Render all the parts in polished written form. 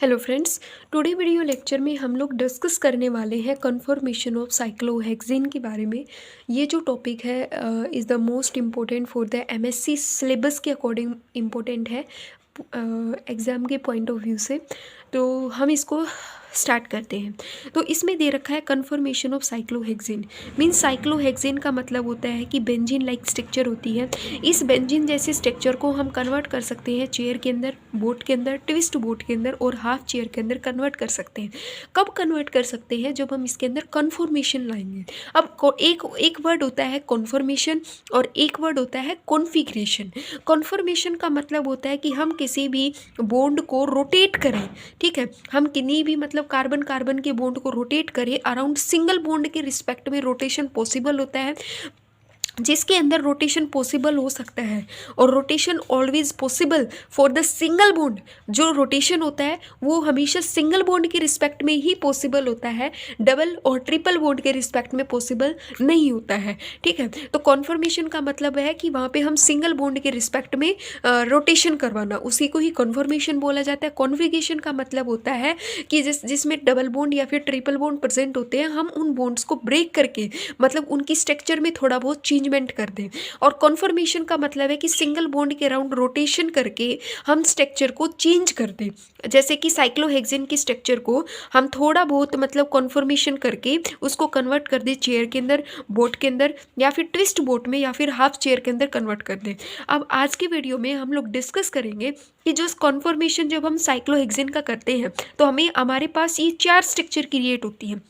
Hello friends. Today video lecture में हम लोग डिस्कस करने वाले हैं कन्फर्मेशन ऑफ साइक्लोहेक्सेन के बारे में। ये जो टॉपिक है is the most important for the MSc syllabus के अकॉर्डिंग इम्पोर्टेंट है एग्ज़ाम के पॉइंट ऑफ व्यू से। तो हम इसको स्टार्ट करते हैं। तो इसमें दे रखा है confirmation of cyclohexane. Means cyclohexane का मतलब होता है कि बेंजीन लाइक स्ट्रक्चर होती है। इस बेंजीन जैसे स्ट्रक्चर को हम कन्वर्ट कर सकते हैं चेयर के अंदर, बोट के अंदर, ट्विस्ट बोट के अंदर और हाफ चेयर के अंदर कन्वर्ट कर सकते हैं। कब कन्वर्ट कर सकते हैं? जब हम इसके अंदर कन्फर्मेशन लाएंगे। अब एक वर्ड होता है कन्फर्मेशन और एक वर्ड होता है कॉन्फ़िगरेशन। कन्फर्मेशन का मतलब होता है कि हम किसी भी बॉन्ड को रोटेट करें। ठीक है, हम किन्हीं भी मतलब कार्बन कार्बन के बॉन्ड को रोटेट करें अराउंड सिंगल बॉन्ड के रिस्पेक्ट में रोटेशन पॉसिबल होता है। जिसके अंदर रोटेशन पॉसिबल हो सकता है और rotation always possible for the single bond. जो रोटेशन होता है वो हमेशा सिंगल बॉन्ड के रिस्पेक्ट में ही पॉसिबल होता है, डबल और ट्रिपल बॉन्ड के रिस्पेक्ट में पॉसिबल नहीं होता है। ठीक है, तो कॉन्फर्मेशन का मतलब है कि वहाँ पे हम सिंगल बॉन्ड के रिस्पेक्ट में रोटेशन करवाना, उसी को ही कॉन्फर्मेशन बोला जाता है। कॉन्फिगरेशन का मतलब होता है कि जिसमें डबल बॉन्ड या फिर ट्रिपल बॉन्ड प्रेजेंट होते हैं, हम उन बॉन्ड्स को ब्रेक करके मतलब उनकी स्ट्रक्चर में थोड़ा बहुत चेंजमेंट कर दें। और कॉन्फर्मेशन का मतलब है कि सिंगल बॉन्ड के अराउंड रोटेशन करके हम स्ट्रक्चर को चेंज कर दें। जैसे कि साइक्लोहेक्सेन की स्ट्रक्चर को हम थोड़ा बहुत मतलब कॉन्फर्मेशन करके उसको कन्वर्ट कर दें चेयर के अंदर, बोट के अंदर या फिर ट्विस्ट बोट में या फिर हाफ चेयर के अंदर कन्वर्ट कर दें। अब आज की वीडियो में हम लोग डिस्कस करेंगे कि जो कॉन्फर्मेशन जब हम साइक्लोहेक्सेन का करते हैं तो हमारे पास ये 4 स्ट्रक्चर क्रिएट होती हैं।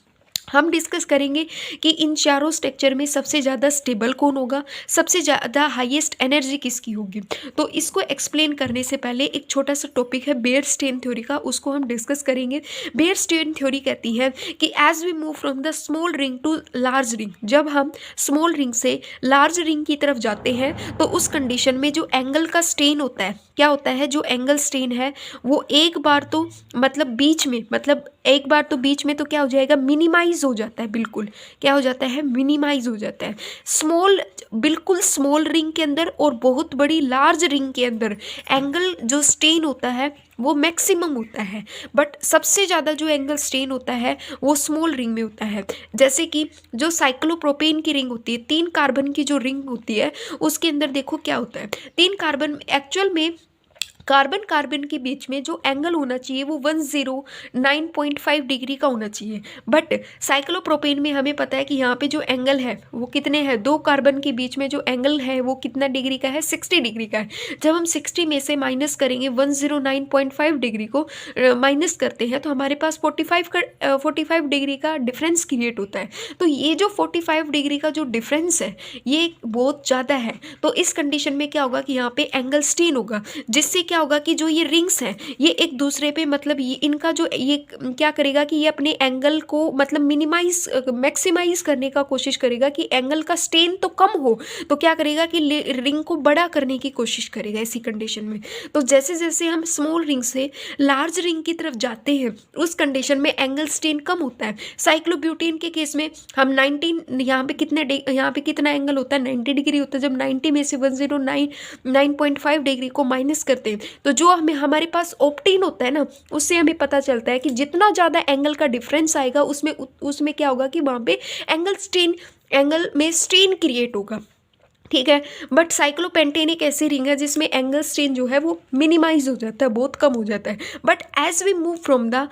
हम डिस्कस करेंगे कि इन चारों स्ट्रक्चर में सबसे ज़्यादा स्टेबल कौन होगा, सबसे ज़्यादा हाईएस्ट एनर्जी किसकी होगी। तो इसको एक्सप्लेन करने से पहले एक छोटा सा टॉपिक है बेयर-स्टेन थ्योरी का, उसको हम डिस्कस करेंगे। बेयर-स्टेन थ्योरी कहती है कि as we move from the small ring to large ring, जब हम स्मॉल रिंग से लार्ज रिंग की तरफ जाते हैं तो उस कंडीशन में जो एंगल का स्टेन होता है, क्या होता है, जो एंगल स्टेन है वो एक बार तो बीच में तो क्या हो जाएगा, मिनिमाइज हो जाता है। बिल्कुल क्या हो जाता है, मिनिमाइज हो जाता है। बिल्कुल स्मॉल रिंग के अंदर और बहुत बड़ी लार्ज रिंग के अंदर एंगल जो स्टेन होता है वो मैक्सिमम होता है, बट सबसे ज़्यादा जो एंगल स्टेन होता है वो स्मॉल रिंग में होता है। जैसे कि जो साइक्लोप्रोपेन की रिंग होती है, 3 कार्बन की जो रिंग होती है उसके अंदर देखो क्या होता है, 3 कार्बन एक्चुअल में कार्बन कार्बन के बीच में जो एंगल होना चाहिए वो 109.5 डिग्री का होना चाहिए। बट साइक्लोप्रोपेन में हमें पता है कि यहाँ पे जो एंगल है वो कितने हैं, 2 कार्बन के बीच में जो एंगल है वो कितना डिग्री का है, 60 डिग्री का है। जब हम 60 में से माइनस करेंगे 109.5 डिग्री को माइनस करते हैं तो हमारे पास 45 डिग्री का डिफरेंस क्रिएट होता है। तो ये जो 45 डिग्री का जो डिफरेंस है ये बहुत ज़्यादा है। तो इस कंडीशन में क्या होगा कि यहाँ पे एंगल स्टेन होगा, जिससे क्या होगा कि जो ये रिंग्स हैं ये एक दूसरे पे मतलब ये इनका जो ये क्या करेगा कि ये अपने एंगल को मतलब मैक्सिमाइज करने का कोशिश करेगा कि एंगल का स्टेन तो कम हो, तो क्या करेगा कि रिंग को बड़ा करने की कोशिश करेगा इसी कंडीशन में। तो जैसे जैसे हम स्मॉल रिंग से लार्ज रिंग की तरफ जाते हैं उस कंडीशन में एंगल स्टेन कम होता है। साइक्लोब्यूटेन के केस में हम 19 यहाँ पे कितना एंगल होता है, 90 डिग्री होता है। जब 90 में से 109.5 डिग्री को माइनस करते हैं तो जो हमारे पास ऑप्टीन होता है ना, उससे हमें पता चलता है कि जितना ज़्यादा एंगल का डिफरेंस आएगा उसमें क्या होगा कि वहाँ पे एंगल में स्ट्रेन क्रिएट होगा। ठीक है, बट साइक्लोपेंटेन एक ऐसी रिंग है जिसमें एंगल स्ट्रेन जो है वो मिनिमाइज हो जाता है, बहुत कम हो जाता है। But as we move from the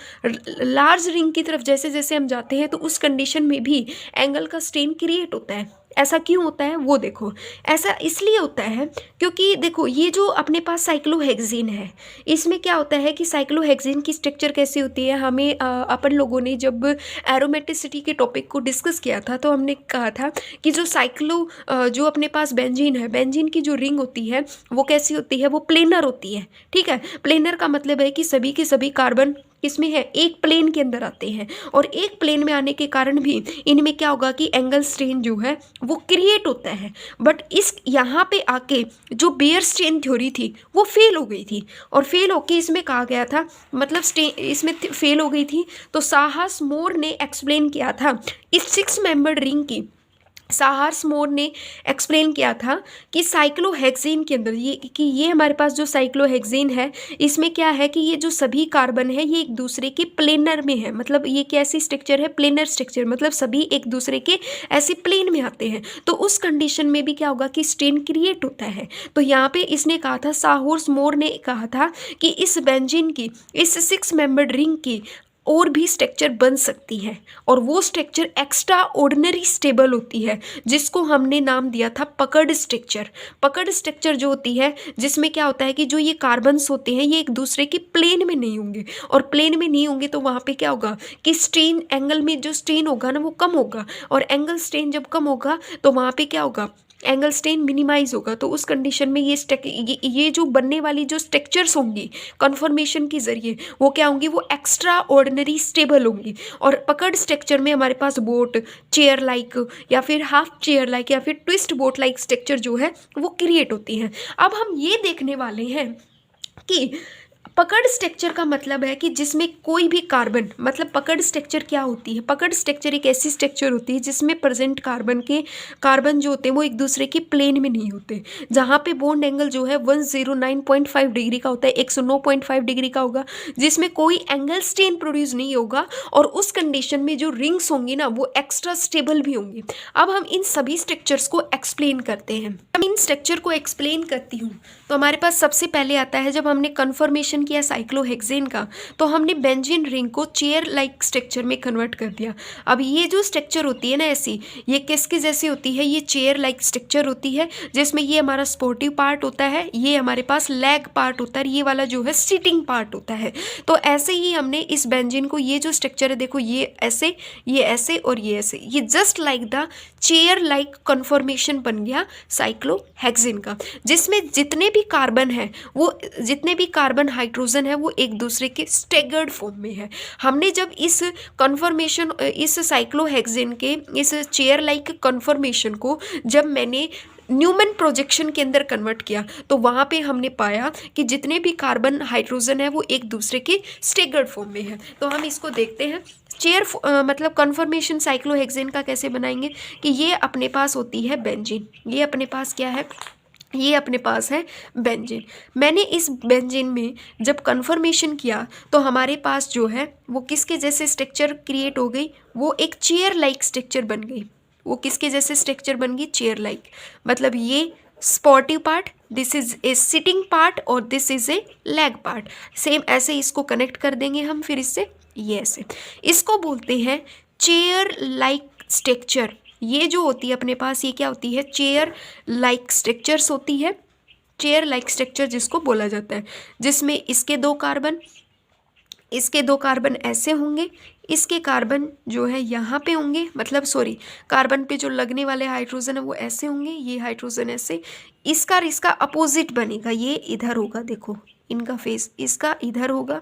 large ring की तरफ जैसे जैसे हम जाते हैं तो उस कंडीशन में भी एंगल का स्ट्रेन क्रिएट होता है। ऐसा क्यों होता है वो देखो, ऐसा इसलिए होता है क्योंकि देखो ये जो अपने पास साइक्लोहेक्सेन है इसमें क्या होता है कि साइक्लोहेक्सेन की स्ट्रक्चर कैसी होती है। हमें अपन लोगों ने जब एरोमेटिसिटी के टॉपिक को डिस्कस किया था तो हमने कहा था कि जो अपने पास बेंजीन है, बेंजीन की जो रिंग होती है वो कैसी होती है, वो प्लेनर होती है। ठीक है, प्लेनर का मतलब है कि सभी के सभी कार्बन किसमें है, एक प्लेन के अंदर आते हैं और एक प्लेन में आने के कारण भी इनमें क्या होगा कि एंगल स्ट्रेन जो है वो क्रिएट होता है। बट इस यहाँ पे आके जो बेयर-स्टेन थ्योरी थी वो फेल हो गई थी और फेल होके इसमें कहा गया था मतलब इसमें फेल हो गई थी। तो साहस मोर ने एक्सप्लेन किया था इस 6 मेंबर्ड रिंग की साहर्स मोर ने एक्सप्लेन किया था कि साइक्लोहेक्सेन के अंदर ये हमारे पास जो साइक्लोहेक्सेन है, इसमें क्या है कि ये जो सभी कार्बन है ये एक दूसरे के प्लेनर में है। मतलब ये कैसी स्ट्रक्चर है, प्लेनर स्ट्रक्चर, मतलब सभी एक दूसरे के ऐसे प्लेन में आते हैं। तो उस कंडीशन में भी क्या होगा कि स्ट्रेन क्रिएट होता है। तो यहाँ पे इसने कहा था, साहर्स मोर ने कहा था कि इस बेंजीन की, इस 6 मेंबर्ड रिंग की और भी स्ट्रक्चर बन सकती है, और वो स्ट्रक्चर एक्स्ट्रा ऑर्डिनरी स्टेबल होती है, जिसको हमने नाम दिया था पकड़ स्ट्रक्चर। पकड़ स्ट्रक्चर जो होती है, जिसमें क्या होता है कि जो ये कार्बन्स होते हैं ये एक दूसरे के प्लेन में नहीं होंगे, और प्लेन में नहीं होंगे तो वहाँ पे क्या होगा कि स्ट्रेन, एंगल में जो स्ट्रेन होगा ना वो कम होगा, और एंगल स्ट्रेन जब कम होगा तो वहाँ पे क्या होगा, एंगल स्ट्रेन मिनिमाइज होगा। तो उस कंडीशन में ये जो बनने वाली जो स्ट्रक्चर्स होंगी कन्फर्मेशन के जरिए, वो क्या होंगी, वो एक्स्ट्रा ऑर्डिनरी स्टेबल होंगी। और पकड़ स्ट्रक्चर में हमारे पास बोट, चेयर लाइक, या फिर हाफ चेयर लाइक, या फिर ट्विस्ट बोट लाइक स्ट्रक्चर जो है वो क्रिएट होती है। अब हम ये देखने वाले हैं कि पकड़ स्ट्रक्चर का मतलब है कि जिसमें कोई भी कार्बन, मतलब पकड़ स्ट्रक्चर क्या होती है, पकड़ स्ट्रक्चर एक ऐसी स्ट्रक्चर होती है जिसमें प्रेजेंट कार्बन जो होते हैं वो एक दूसरे के प्लेन में नहीं होते, जहाँ पे बॉन्ड एंगल जो है 109.5 डिग्री का होता है, 109.5 डिग्री का होगा, जिसमें कोई एंगल स्ट्रेन प्रोड्यूस नहीं होगा, और उस कंडीशन में जो रिंग्स होंगी ना वो एक्स्ट्रा स्टेबल भी होंगी। अब हम इन सभी स्ट्रक्चर्स को एक्सप्लेन करते हैं। हम इन स्ट्रक्चर को एक्सप्लेन करती हूँ तो हमारे पास सबसे पहले आता है, जब हमने कन्फर्मेशन किया साइक्लोहेक्सेन का, तो हमने बेंजीन रिंग को चेयर लाइक स्ट्रक्चर में कन्वर्ट कर दिया। अब ये जो स्ट्रक्चर होती है ना ऐसी, ये किसकी जैसी होती है, ये चेयर लाइक स्ट्रक्चर होती है, जिसमें ये हमारा स्पोर्टिव पार्ट होता है, ये हमारे पास लेग पार्ट होता है, ये वाला जो है सीटिंग पार्ट होता है। तो ऐसे ही हमने इस बेंजीन को, ये जो स्ट्रक्चर है देखो, ये ऐसे और ये ऐसे, ये just like the chair like conformation बन गया साइक्लोहेक्सेन का, जिसमें जितने भी कार्बन है, वो जितने भी कार्बन हाइड्रोजन है वो एक दूसरे के स्टेगर्ड फॉर्म में है। हमने जब इस कन्फर्मेशन, इस साइक्लोहेक्सेन के इस चेयर लाइक कन्फर्मेशन को जब मैंने न्यूमैन प्रोजेक्शन के अंदर कन्वर्ट किया, तो वहाँ पे हमने पाया कि जितने भी कार्बन हाइड्रोजन है वो एक दूसरे के स्टेगर्ड फॉर्म में है। तो हम इसको देखते हैं, चेयर मतलब कन्फर्मेशन साइक्लोहेक्सेन का कैसे बनाएंगे कि ये अपने पास होती है बेंजीन, ये अपने पास क्या है, ये अपने पास है बेंजीन। मैंने इस बेंजीन में जब कन्फर्मेशन किया तो हमारे पास जो है वो किसके जैसे स्ट्रक्चर क्रिएट हो गई, वो एक चेयर लाइक स्ट्रक्चर बन गई। वो किसके जैसे स्ट्रक्चर बन गई, चेयर लाइक। मतलब ये supportive part, this is a sitting part, और this is a leg part. Same ऐसे इसको कनेक्ट कर देंगे हम फिर इससे, ये ऐसे, इसको बोलते हैं चेयर लाइक स्ट्रक्चर। ये जो होती है अपने पास, ये क्या होती है, चेयर लाइक स्ट्रक्चर्स होती है, चेयर लाइक स्ट्रक्चर जिसको बोला जाता है, जिसमें इसके दो कार्बन ऐसे होंगे, इसके कार्बन जो है यहाँ पे होंगे, मतलब सॉरी, कार्बन पे जो लगने वाले हाइड्रोजन है वो ऐसे होंगे, ये हाइड्रोजन ऐसे, इसका अपोजिट बनेगा, ये इधर होगा, देखो इनका फेस, इसका इधर होगा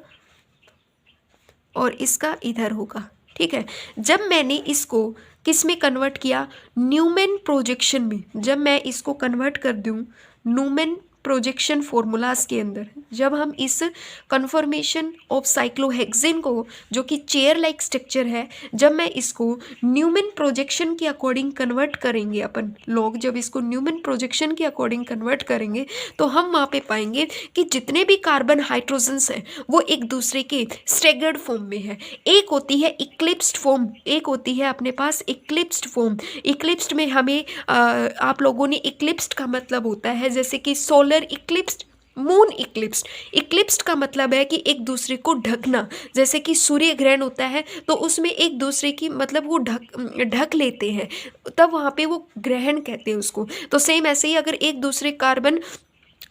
और इसका इधर होगा, ठीक है। जब मैंने इसको किस में कन्वर्ट किया, न्यूमैन प्रोजेक्शन में, जब मैं इसको कन्वर्ट कर दूं न्यूमैन प्रोजेक्शन फॉर्मूलाज के अंदर, जब हम इस कन्फर्मेशन ऑफ साइक्लोहेक्सेन को, जो कि चेयर लाइक स्ट्रक्चर है, जब मैं इसको न्यूमैन प्रोजेक्शन के अकॉर्डिंग कन्वर्ट करेंगे अपन लोग, जब इसको न्यूमैन प्रोजेक्शन के अकॉर्डिंग कन्वर्ट करेंगे तो हम वहाँ पे पाएंगे कि जितने भी कार्बन हाइड्रोजन्स हैं वो एक दूसरे के स्टेगर्ड फॉर्म में है। एक होती है इक्लिप्स्ड फॉर्म, एक होती है अपने पास इक्लिप्स्ड फॉर्म। इक्लिप्स्ड में हमें आप लोगों ने, इक्लिप्स्ड का मतलब होता है जैसे कि solar eclipsed, moon eclipsed. Eclipsed का मतलब है कि एक दूसरे को ढकना, जैसे कि सूर्य ग्रहण होता है तो उसमें एक दूसरे की, मतलब वो ढक लेते हैं, तब वहाँ पे वो ग्रहण कहते हैं उसको। तो सेम ऐसे ही अगर एक दूसरे कार्बन,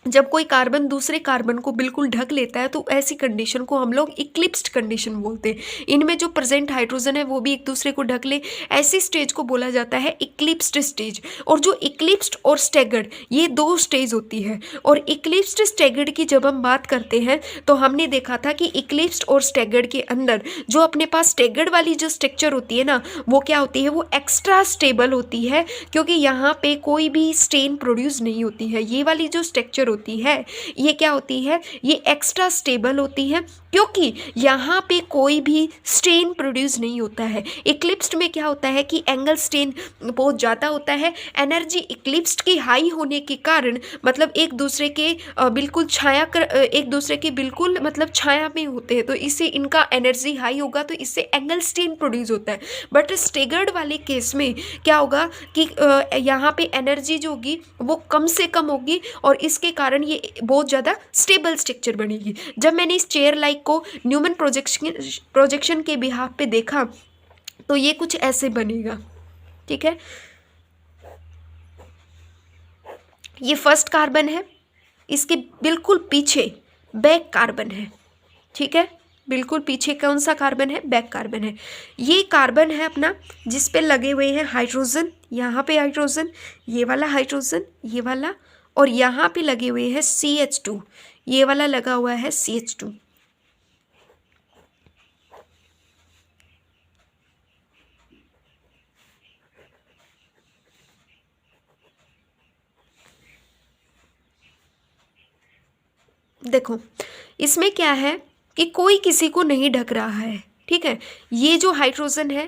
जब कोई कार्बन दूसरे कार्बन को बिल्कुल ढक लेता है तो ऐसी कंडीशन को हम लोग इक्लिप्स्ड कंडीशन बोलते हैं। इनमें जो प्रेजेंट हाइड्रोजन है वो भी एक दूसरे को ढक ले, ऐसी स्टेज को बोला जाता है इक्लिप्स्ड स्टेज। और जो इक्लिप्स्ड और स्टैगर्ड, ये दो स्टेज होती है। और इक्लिप्स्ड स्टैगर्ड की जब हम बात करते हैं तो हमने देखा था कि इक्लिप्स्ड और स्टैगर्ड के अंदर जो अपने पास स्टैगर्ड वाली जो स्ट्रक्चर होती है ना, वो क्या होती है, वो एक्स्ट्रा स्टेबल होती है, क्योंकि यहाँ पे कोई भी स्ट्रेन प्रोड्यूस नहीं होती है। ये वाली जो स्ट्रक्चर होती है, ये क्या होती है, ये एक्स्ट्रा स्टेबल होती है, क्योंकि यहाँ पे कोई भी स्ट्रेन प्रोड्यूस नहीं होता है। इक्लिप्स्ड में क्या होता है कि एंगल स्ट्रेन बहुत ज़्यादा होता है। एनर्जी इक्लिप्स्ड की हाई होने के कारण मतलब एक दूसरे के बिल्कुल एक दूसरे के बिल्कुल मतलब छाया में होते हैं, तो इससे इनका एनर्जी हाई होगा, तो इससे एंगल स्ट्रेन प्रोड्यूस होता है। बट स्टेगर्ड वाले केस में क्या होगा कि यहाँ पे एनर्जी जो होगी वो कम से कम होगी और इसके कारण ये बहुत ज़्यादा स्टेबल स्ट्रक्चर बनेगी। जब मैंने इस चेयर लाइक को न्यूमन प्रोजेक्शन के बिहाफ पे देखा तो ये कुछ ऐसे बनेगा। ठीक है, ये फर्स्ट कार्बन है, इसके बिल्कुल पीछे बैक कार्बन है। ठीक है, बिल्कुल पीछे कौन सा कार्बन है? बैक कार्बन है। ये कार्बन है अपना जिस पे लगे हुए हैं हाइड्रोजन, यहाँ पे हाइड्रोजन, ये वाला हाइड्रोजन, ये वाला, और यहाँ पे लगे हुए हैं CH2, ये वाला लगा हुआ है CH2। देखो इसमें क्या है कि कोई किसी को नहीं ढक रहा है। ठीक है, ये जो हाइड्रोजन है,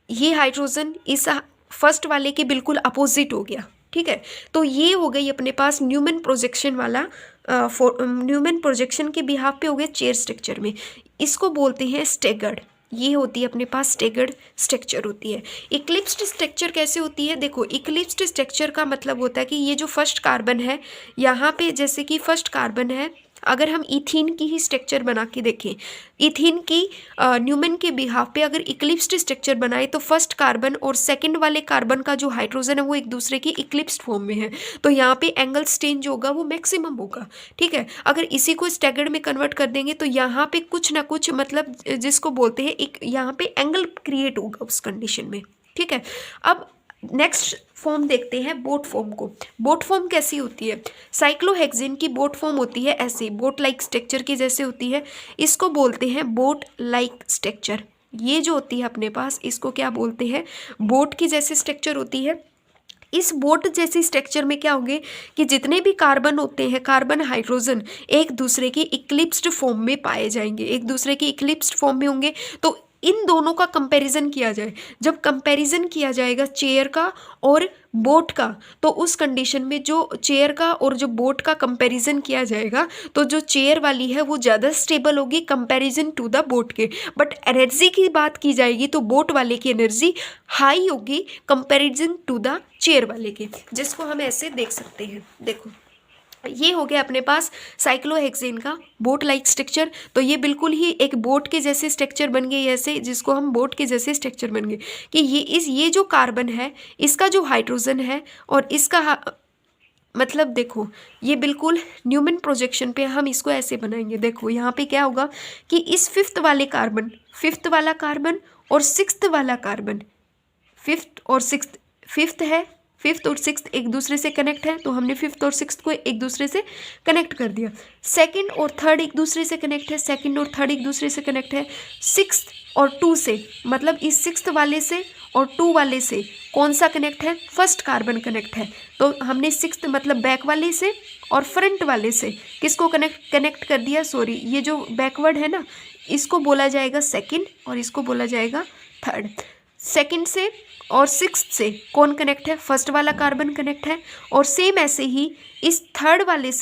ये हाइड्रोजन इस फर्स्ट वाले के बिल्कुल अपोजिट हो गया। ठीक है, तो ये हो गई अपने पास न्यूमन प्रोजेक्शन वाला न्यूमन प्रोजेक्शन के बिहाफ पे हो गया चेयर स्ट्रक्चर में। इसको बोलते हैं स्टेगर्ड। ये होती है अपने पास स्टेगर्ड स्ट्रक्चर होती है। इक्लिप्स्ड स्ट्रक्चर कैसे होती है? देखो इक्लिप्स्ड स्ट्रक्चर का मतलब होता है कि ये जो फर्स्ट कार्बन है, यहाँ पे जैसे कि फर्स्ट कार्बन है, अगर हम इथीन की ही स्ट्रक्चर बना के देखें, इथीन की न्यूमन के बिहाफ पे अगर इक्लिप्स्ड स्ट्रक्चर बनाए तो फर्स्ट कार्बन और सेकंड वाले कार्बन का जो हाइड्रोजन है वो एक दूसरे की इक्लिप्स्ड फॉर्म में है, तो यहाँ पे एंगल स्ट्रेन जो होगा वो मैक्सिमम होगा। ठीक है, अगर इसी को स्टैगर्ड में कन्वर्ट कर देंगे तो यहाँ पे कुछ ना कुछ मतलब जिसको बोलते हैं एक यहाँ पे एंगल क्रिएट होगा उस कंडीशन में। ठीक है, अब नेक्स्ट फॉर्म देखते हैं बोट फॉर्म को। बोट फॉर्म कैसी होती है? साइक्लोहेक्सेन की बोट फॉर्म होती है ऐसे, बोट लाइक स्ट्रक्चर की जैसे होती है, इसको बोलते हैं बोट लाइक स्ट्रक्चर। ये जो होती है अपने पास, इसको क्या बोलते हैं? बोट की जैसी स्ट्रक्चर होती है। इस बोट जैसी स्ट्रक्चर में क्या होंगे कि जितने भी कार्बन होते हैं, कार्बन हाइड्रोजन एक दूसरे के इक्लिप्स्ड फॉर्म में पाए जाएंगे, एक दूसरे के इक्लिप्स्ड फॉर्म में होंगे। तो इन दोनों का कंपैरिजन किया जाए, जब कंपैरिजन किया जाएगा चेयर का और बोट का, तो उस कंडीशन में जो चेयर का और जो बोट का कंपैरिजन किया जाएगा तो जो चेयर वाली है वो ज़्यादा स्टेबल होगी कंपैरिजन टू द बोट के। बट एनर्जी की बात की जाएगी तो बोट वाले की एनर्जी हाई होगी कंपैरिजन टू द चेयर वाले के, जिसको हम ऐसे देख सकते हैं। देखो ये हो गया अपने पास साइक्लोहेक्सेन का बोट लाइक स्ट्रक्चर। तो ये बिल्कुल ही एक बोट के जैसे स्ट्रक्चर बन गए ऐसे, जिसको हम बोट के जैसे स्ट्रक्चर बन गए कि ये जो कार्बन है, इसका जो हाइड्रोजन है और इसका मतलब देखो ये बिल्कुल न्यूमन प्रोजेक्शन पे हम इसको ऐसे बनाएंगे। देखो यहाँ पे क्या होगा कि इस फिफ्थ वाला कार्बन और सिक्स्थ वाला कार्बन, फिफ्थ और सिक्स्थ एक दूसरे से कनेक्ट है, तो हमने फिफ्थ और सिक्स्थ को एक दूसरे से कनेक्ट कर दिया। सेकंड और थर्ड एक दूसरे से कनेक्ट है, सेकंड और थर्ड एक दूसरे से कनेक्ट है। सिक्स्थ और टू से, मतलब इस सिक्स्थ वाले से और टू वाले से कौन सा कनेक्ट है? फर्स्ट कार्बन कनेक्ट है। तो हमने सिक्स्थ मतलब बैक वाले से और फ्रंट वाले से किसको कनेक्ट कर दिया? सॉरी, ये जो बैकवर्ड है ना, इसको बोला जाएगा सेकेंड और इसको बोला जाएगा थर्ड। सेकेंड से और सिक्स्थ से कौन कनेक्ट है? फर्स्ट वाला कार्बन कनेक्ट है। और सेम ऐसे ही इस थर्ड वाले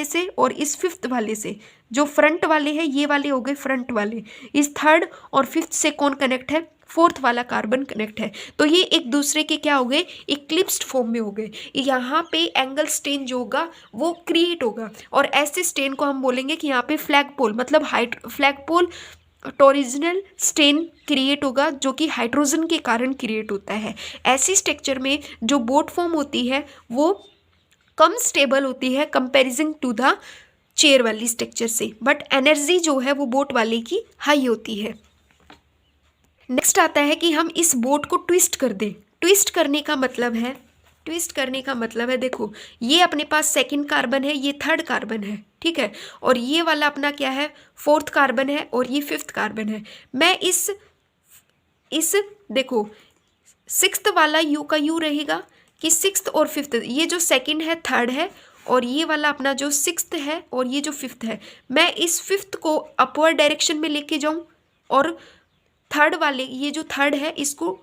से और इस फिफ्थ वाले से, जो फ्रंट वाले हैं ये वाले हो गए फ्रंट वाले, इस थर्ड और फिफ्थ से कौन कनेक्ट है? फोर्थ वाला कार्बन कनेक्ट है। तो ये एक दूसरे के क्या हो गए? इक्लिप्स्ड फॉर्म में हो गए। यहाँ पे एंगल स्ट्रेन जो होगा वो क्रिएट होगा, और ऐसे स्ट्रेन को हम बोलेंगे कि यहाँ पे फ्लैगपोल मतलब फ्लैगपोल टॉरिजिनल स्ट्रेन क्रिएट होगा, जो कि हाइड्रोजन के कारण क्रिएट होता है। ऐसी स्ट्रक्चर में जो बोट फॉर्म होती है वो कम स्टेबल होती है कंपैरिजन टू द चेयर वाली स्ट्रक्चर से, बट एनर्जी जो है वो बोट वाले की हाई होती है। नेक्स्ट आता है कि हम इस बोट को ट्विस्ट कर दें। ट्विस्ट करने का मतलब है देखो ये अपने पास सेकंड कार्बन है, ये थर्ड कार्बन है, ठीक है, और ये वाला अपना क्या है? फोर्थ कार्बन है और ये फिफ्थ कार्बन है। मैं इस देखो सिक्स्थ वाला यू का यू रहेगा कि सिक्स्थ और फिफ्थ, ये जो सेकंड है थर्ड है और ये वाला अपना जो 6th है और ये जो 5th है, मैं इस 5th को अपवर्ड डायरेक्शन में लेके जाऊं और थर्ड वाले ये जो थर्ड है इसको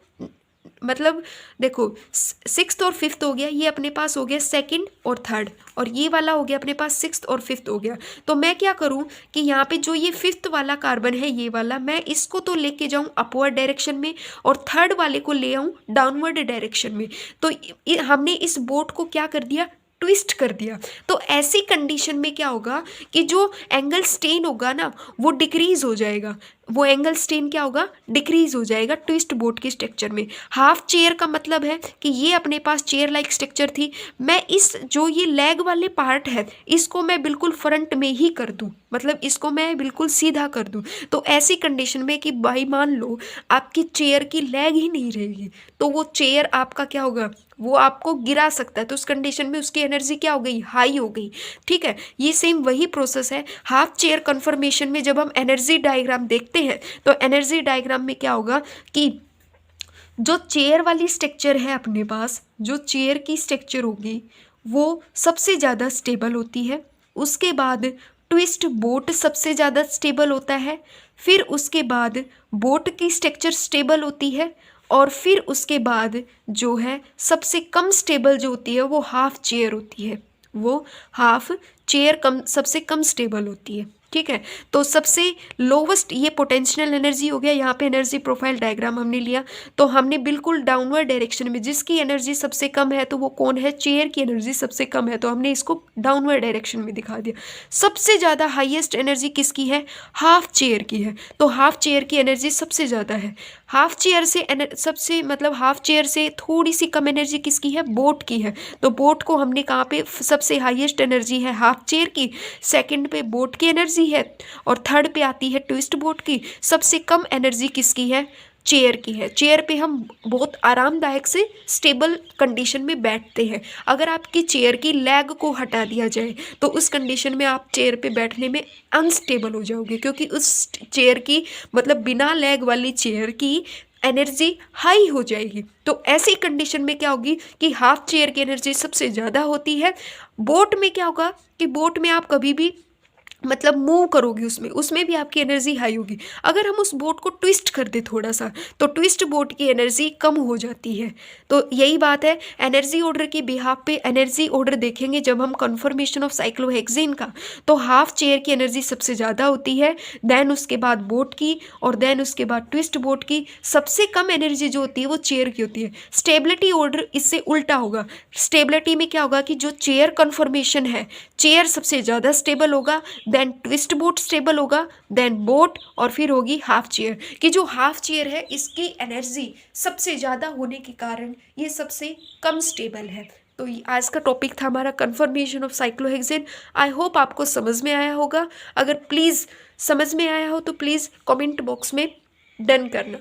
मतलब देखो 6th और 5th हो गया, ये अपने पास हो गया 2nd और 3rd, और ये वाला हो गया अपने पास 6th और 5th हो गया। तो मैं क्या करूं कि यहाँ पे जो ये 5th वाला कार्बन है ये वाला, मैं इसको तो लेके जाऊं अपवर्ड डायरेक्शन में और 3rd वाले को ले आऊं डाउनवर्ड डायरेक्शन में। तो हमने इस बोट को क्या कर दिया, ट्विस्ट कर दिया। तो ऐसी कंडीशन में क्या होगा कि जो एंगल स्टेन होगा ना वो डिक्रीज हो जाएगा, वो एंगल स्टेन क्या होगा, डिक्रीज हो जाएगा ट्विस्ट बोट के स्ट्रक्चर में। हाफ चेयर का मतलब है कि ये अपने पास चेयर लाइक स्ट्रक्चर थी, मैं इस जो ये लेग वाले पार्ट है इसको मैं बिल्कुल फ्रंट में ही कर दूं, मतलब इसको मैं बिल्कुल सीधा कर दूं। तो ऐसी कंडीशन में कि भाई मान लो आपकी चेयर की लेग ही नहीं रहेगी, तो वो चेयर आपका क्या होगा, वो आपको गिरा सकता है। तो उस कंडीशन में उसकी एनर्जी क्या हो गई, हाई हो गई। ठीक है, ये सेम वही प्रोसेस है हाफ चेयर कन्फर्मेशन में। जब हम एनर्जी डायग्राम देखते हैं तो एनर्जी डायग्राम में क्या होगा कि जो चेयर वाली स्ट्रक्चर है अपने पास, जो चेयर की स्ट्रक्चर होगी वो सबसे ज़्यादा स्टेबल होती है। उसके बाद ट्विस्ट बोट सबसे ज़्यादा स्टेबल होता है, फिर उसके बाद बोट की स्ट्रक्चर स्टेबल होती है, और फिर उसके बाद जो है सबसे कम स्टेबल जो होती है वो हाफ चेयर होती है, वो हाफ चेयर सबसे कम स्टेबल होती है। ठीक है, तो सबसे लोवेस्ट ये पोटेंशियल एनर्जी हो गया। यहाँ पे एनर्जी प्रोफाइल डायग्राम हमने लिया तो हमने बिल्कुल डाउनवर्ड डायरेक्शन में, जिसकी एनर्जी सबसे कम है तो वो कौन है, चेयर की एनर्जी सबसे कम है, तो हमने इसको डाउनवर्ड डायरेक्शन में दिखा दिया। सबसे ज़्यादा हाईएस्ट एनर्जी किसकी है, हाफ चेयर की है, तो हाफ चेयर की एनर्जी सबसे ज़्यादा है। हाफ चेयर से सबसे मतलब हाफ चेयर से थोड़ी सी कम एनर्जी किसकी है, बोट की है। तो बोट को हमने कहाँ पे सबसे हाईएस्ट एनर्जी है हाफ चेयर की, सेकंड पे बोट की एनर्जी है, और थर्ड पे आती है ट्विस्ट बोट की। सबसे कम एनर्जी किसकी है, चेयर की है। चेयर पे हम बहुत आरामदायक से स्टेबल कंडीशन में बैठते हैं। अगर आपकी चेयर की लेग को हटा दिया जाए तो उस कंडीशन में आप चेयर पे बैठने में अनस्टेबल हो जाओगे, क्योंकि उस चेयर की मतलब बिना लेग वाली चेयर की एनर्जी हाई हो जाएगी। तो ऐसी कंडीशन में क्या होगी कि हाफ चेयर की एनर्जी सबसे ज़्यादा होती है। बोट में क्या होगा कि बोट में आप कभी भी मतलब मूव करोगे उसमें भी आपकी एनर्जी हाई होगी। अगर हम उस बोट को ट्विस्ट कर दे थोड़ा सा तो ट्विस्ट बोट की एनर्जी कम हो जाती है। तो यही बात है एनर्जी ऑर्डर के बिहाफ पे। एनर्जी ऑर्डर देखेंगे जब हम कन्फर्मेशन ऑफ साइक्लोहेक्सेन का, तो हाफ चेयर की एनर्जी सबसे ज़्यादा होती है, देन उसके बाद बोट की, और देन उसके बाद ट्विस्ट बोट की। सबसे कम एनर्जी जो होती है वो चेयर की होती है। स्टेबिलिटी ऑर्डर इससे उल्टा होगा। स्टेबिलिटी में क्या होगा कि जो चेयर कन्फर्मेशन है, चेयर सबसे ज़्यादा स्टेबल होगा, देन ट्विस्ट बोट स्टेबल होगा, देन बोट, और फिर होगी हाफ चेयर। कि जो हाफ चेयर है इसकी एनर्जी सबसे ज़्यादा होने के कारण ये सबसे कम स्टेबल है। तो आज का टॉपिक था हमारा confirmation of cyclohexane. I hope आपको समझ में आया होगा। अगर प्लीज़ समझ में आया हो तो प्लीज़ कमेंट बॉक्स में डन करना।